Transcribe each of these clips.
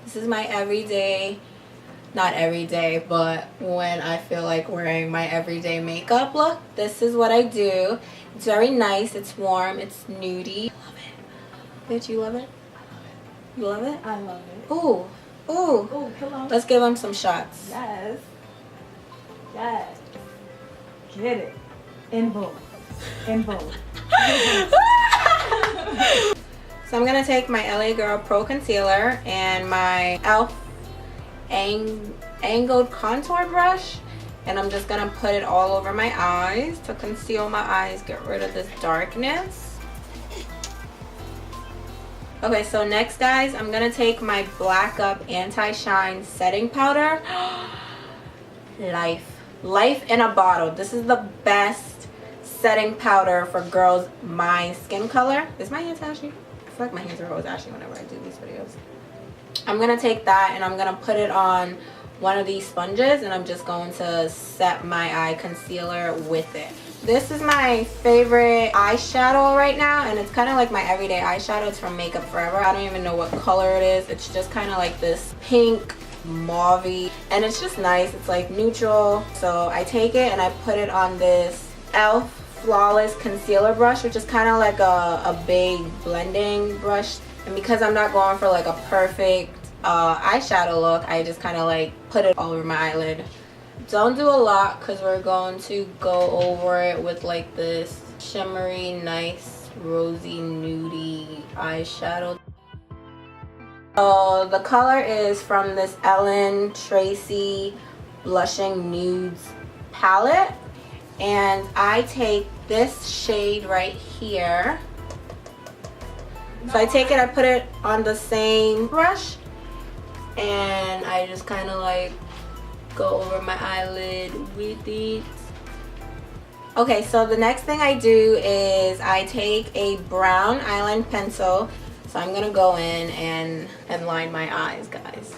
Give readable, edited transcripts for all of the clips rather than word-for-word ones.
This is my everyday, not every day, but when I feel like wearing my everyday makeup look, this is what I do. It's very nice, it's warm, it's nudie. I love it. Bitch, you love it? You love it? I love it. Ooh, ooh. Ooh, come on. Let's give them some shots. Yes. Yes. Get it. In both. In both. So I'm gonna take my LA Girl Pro Concealer and my e.l.f. Angled Contour Brush, and I'm just gonna put it all over my eyes to conceal my eyes, get rid of this darkness. Okay, so next, guys, I'm gonna take my Blackup Anti-Shine Setting Powder. Life in a bottle. This is the best setting powder for girls my skin color. Is my hands ashy? I feel like my hands are always ashy whenever I do these videos. I'm gonna take that and I'm gonna put it on one of these sponges, and I'm just going to set my eye concealer with it. This is my favorite eyeshadow right now, and it's kind of like my everyday eyeshadow. It's from Makeup Forever. I don't even know what color it is. It's just kind of like this pink mauve-y, and it's just nice. It's like neutral. So I take it and I put it on this e.l.f. Flawless Concealer Brush, which is kind of like a big blending brush. And because I'm not going for like a perfect eyeshadow look, I just kind of like put it all over my eyelid. Don't do a lot because we're going to go over it with like this shimmery, nice, rosy, nudie eyeshadow. So the color is from this Tracy Blushing Nudes palette, and I take this shade right here. So I take it, I put it on the same brush, and I just kind of like go over my eyelid with it. Okay, so the next thing I do is I take a brown eyeliner pencil. So I'm gonna go in and line my eyes, guys.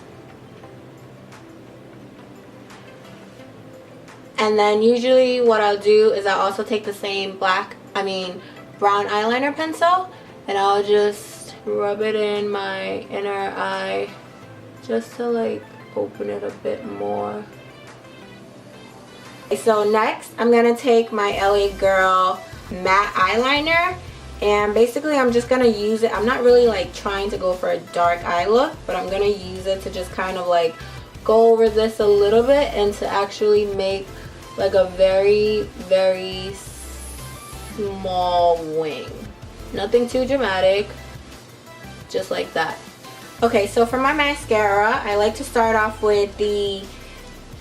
And then usually what I'll do is I'll also take the same brown eyeliner pencil, and I'll just rub it in my inner eye just to like open it a bit more. So next I'm gonna take my LA Girl matte eyeliner, and basically I'm just gonna use it. I'm not really like trying to go for a dark eye look, but I'm gonna use it to just kind of like go over this a little bit and to actually make like a very, very small wing. Nothing too dramatic, just like that. Okay, so for my mascara, I like to start off with the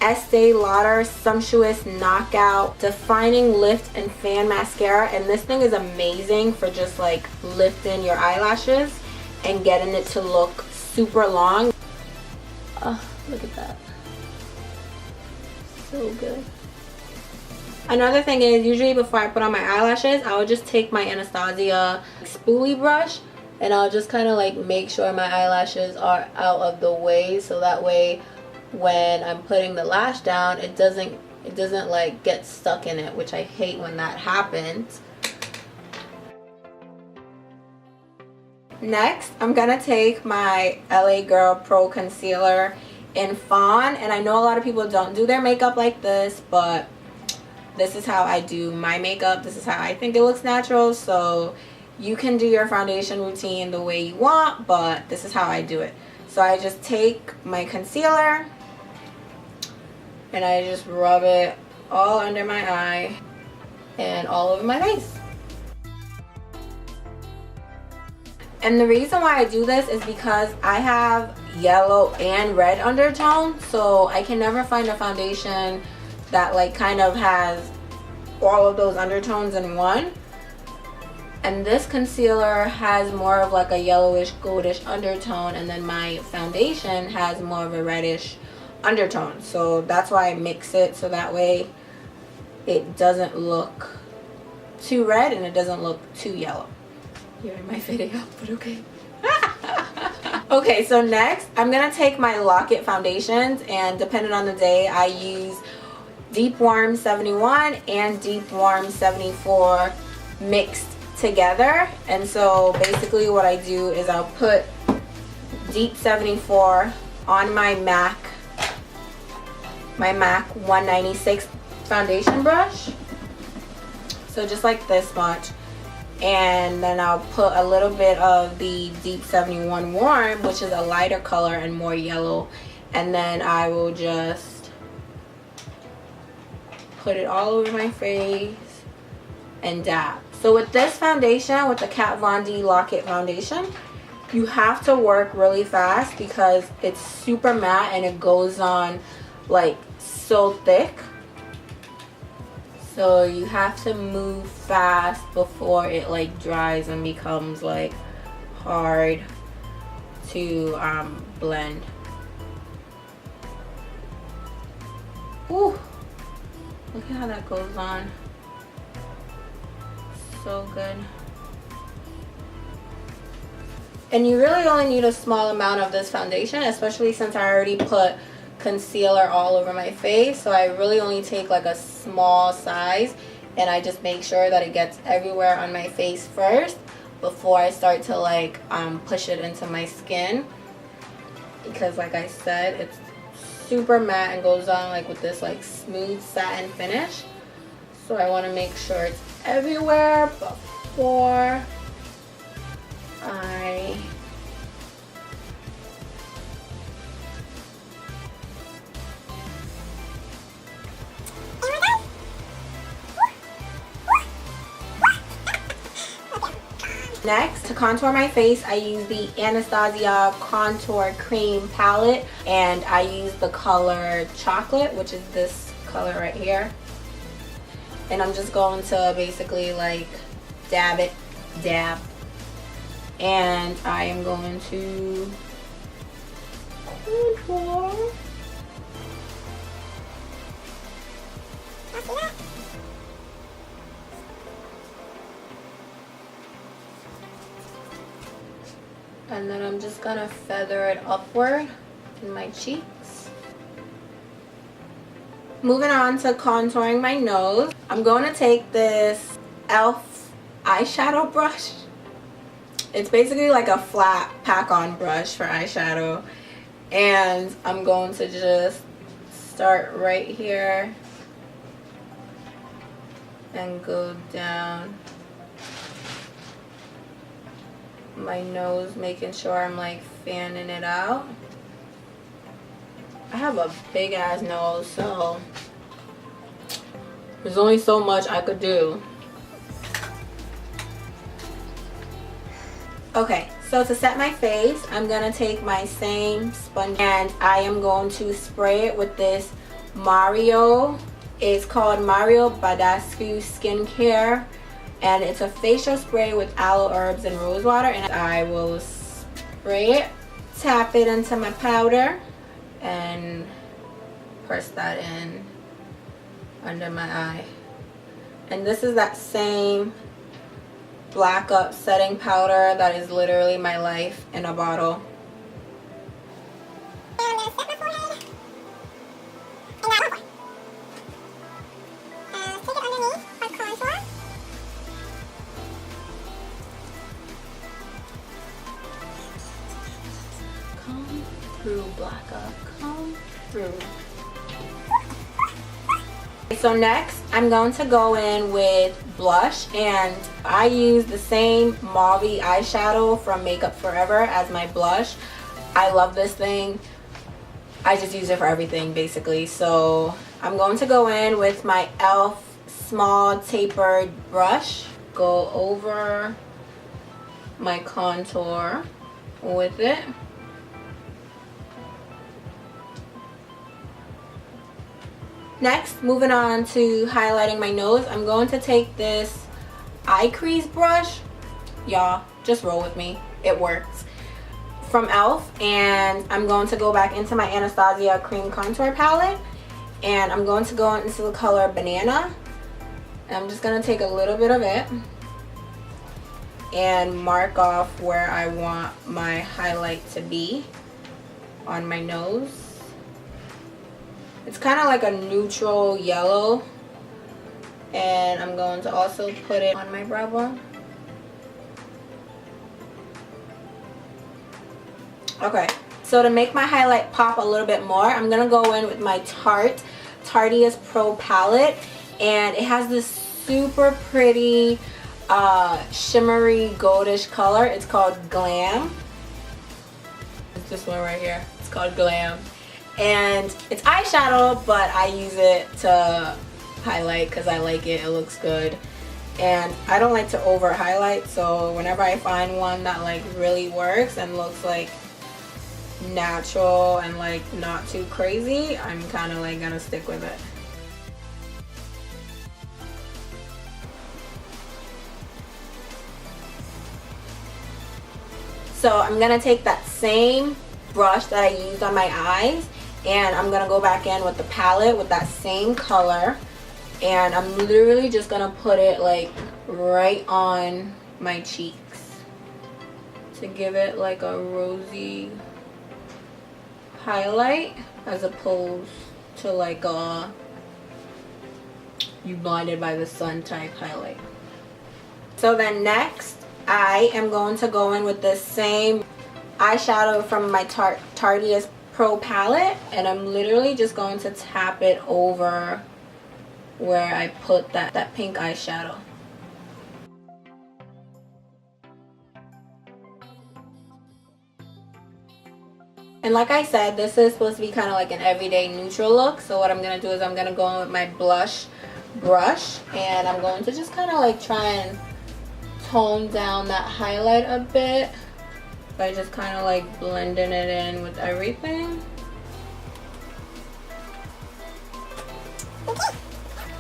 Estee Lauder Sumptuos Knockout Defining Lift and Fan Mascara, and this thing is amazing for just like lifting your eyelashes and getting it to look super long. Look at that. So good. Another thing is, usually before I put on my eyelashes, I will just take my Anastasiya spoolie brush and I'll just kind of like make sure my eyelashes are out of the way, so that way when I'm putting the lash down, it doesn't like get stuck in it, which I hate when that happens. Next, I'm gonna take my LA Girl Pro Concealer in Fawn, and I know a lot of people don't do their makeup like this, but this is how I do my makeup. This is how I think it looks natural, so you can do your foundation routine the way you want, but this is how I do it. So I just take my concealer and I just rub it all under my eye and all over my face. And the reason why I do this is because I have yellow and red undertones, so I can never find a foundation that like kind of has all of those undertones in one. And this concealer has more of like a yellowish goldish undertone, and then my foundation has more of a reddish undertone. So that's why I mix it, so that way it doesn't look too red and it doesn't look too yellow. You're in my video, but okay. Okay, so next I'm gonna take my Lockit foundations, and depending on the day I use Deep Warm 71 and Deep Warm 74 mixed together. And so basically what I do is I'll put Deep 74 on my MAC 196 foundation brush. So just like this much. And then I'll put a little bit of the Deep 71 Warm, which is a lighter color and more yellow. And then I will just put it all over my face and dab. So with this foundation, with the Kat Von D Lockit foundation, you have to work really fast because it's super matte and it goes on like so thick. So you have to move fast before it like dries and becomes like hard to blend. Ooh, look at how that goes on. So good. And you really only need a small amount of this foundation, especially since I already put concealer all over my face. So I really only take like a small size and I just make sure that it gets everywhere on my face first before I start to like push it into my skin, because like I said, it's super matte and goes on like with this like smooth satin finish. So I want to make sure it's everywhere before I Next, to contour my face, I use the Anastasiya Contour Cream palette, and I use the color Chocolate, which is this color right here. And I'm just going to basically like dab it, dab. And I am going to contour. And then I'm just gonna feather it upward in my cheeks. Moving on to contouring my nose, I'm going to take this e.l.f. eyeshadow brush. It's basically like a flat pack-on brush for eyeshadow. And I'm going to just start right here and go down my nose, making sure I'm like fanning it out. I have a big ass nose, so there's only so much I could do. Okay, so to set my face, I'm gonna take my same sponge and I am going to spray it with this Mario. It's called Mario Badescu Skincare, and it's a facial spray with aloe herbs and rose water. And I will spray it, tap it into my powder, and press that in under my eye. And this is that same Blackup setting powder that is literally my life in a bottle. Come through, Blackup, come through. So next, I'm going to go in with blush, and I use the same mauve eyeshadow from Makeup Forever as my blush. I love this thing. I just use it for everything basically. So I'm going to go in with my e.l.f. small tapered brush, go over my contour with it. Next, moving on to highlighting my nose, I'm going to take this eye crease brush. Y'all, just roll with me. It works. From e.l.f. And I'm going to go back into my Anastasiya Cream Contour Palette. And I'm going to go into the color Banana. And I'm just going to take a little bit of it and mark off where I want my highlight to be on my nose. It's kind of like a neutral yellow, and I'm going to also put it on my brow bone. Okay, so to make my highlight pop a little bit more, I'm gonna go in with my Tartiest Pro palette, and it has this super pretty shimmery goldish color. It's called Glam. It's this one right here. It's called Glam, and it's eyeshadow, but I use it to highlight because I like it. It looks good, and I don't like to over highlight, so whenever I find one that like really works and looks like natural and like not too crazy, I'm kind of like gonna stick with it. So I'm gonna take that same brush that I used on my eyes, and I'm gonna go back in with the palette with that same color, and I'm literally just gonna put it like right on my cheeks to give it like a rosy highlight, as opposed to like a you blinded by the sun type highlight. So then next I am going to go in with this same eyeshadow from my Tartiest Pro palette, and I'm literally just going to tap it over where I put that pink eyeshadow. And like I said, this is supposed to be kind of like an everyday neutral look, so what I'm going to do is I'm going to go in with my blush brush, and I'm going to just kind of like try and tone down that highlight a bit by just kind of like blending it in with everything.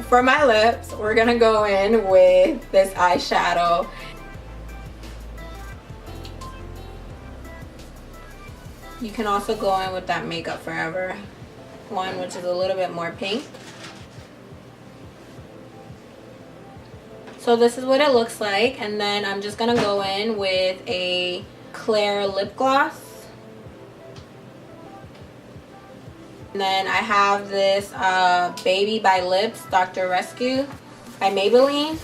For my lips, we're gonna go in with this eyeshadow. You can also go in with that Makeup Forever one, which is a little bit more pink. So this is what it looks like, and then I'm just gonna go in with a clear lip gloss. And then I have this Baby by Lips Dr. Rescue by Maybelline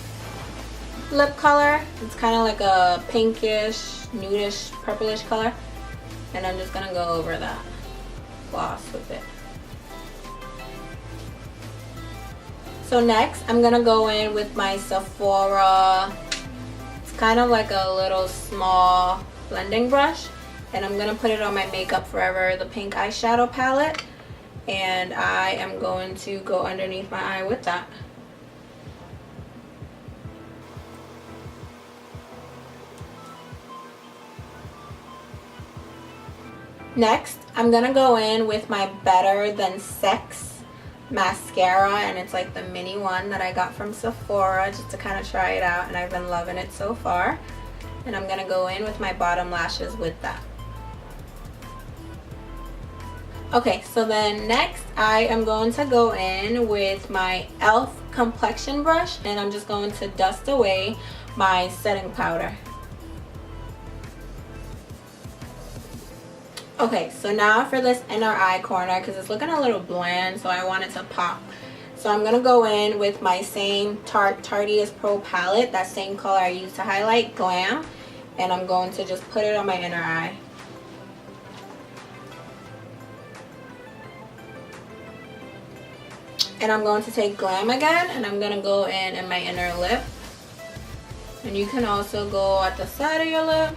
lip color. It's kind of like a pinkish, nudish, purplish color, and I'm just gonna go over that gloss with it. So next, I'm gonna go in with my Sephora. It's kind of like a little small blending brush, and I'm gonna put it on my Makeup Forever, the pink eyeshadow palette, and I am going to go underneath my eye with that. Next, I'm gonna go in with my Better Than Sex mascara, and it's like the mini one that I got from Sephora just to kind of try it out, and I've been loving it so far. And I'm gonna go in with my bottom lashes with that. Okay, so then next I am going to go in with my e.l.f. complexion brush, and I'm just going to dust away my setting powder. Okay, so now for this inner eye corner, because it's looking a little bland, so I want it to pop. So I'm going to go in with my same Tartiest Pro palette, that same color I used to highlight, Glam, and I'm going to just put it on my inner eye. And I'm going to take Glam again, and I'm going to go in my inner lip. And you can also go at the side of your lip.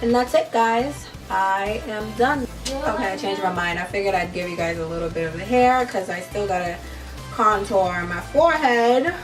And that's it, guys. I am done. Okay, I changed my mind. I figured I'd give you guys a little bit of the hair because I still gotta contour my forehead.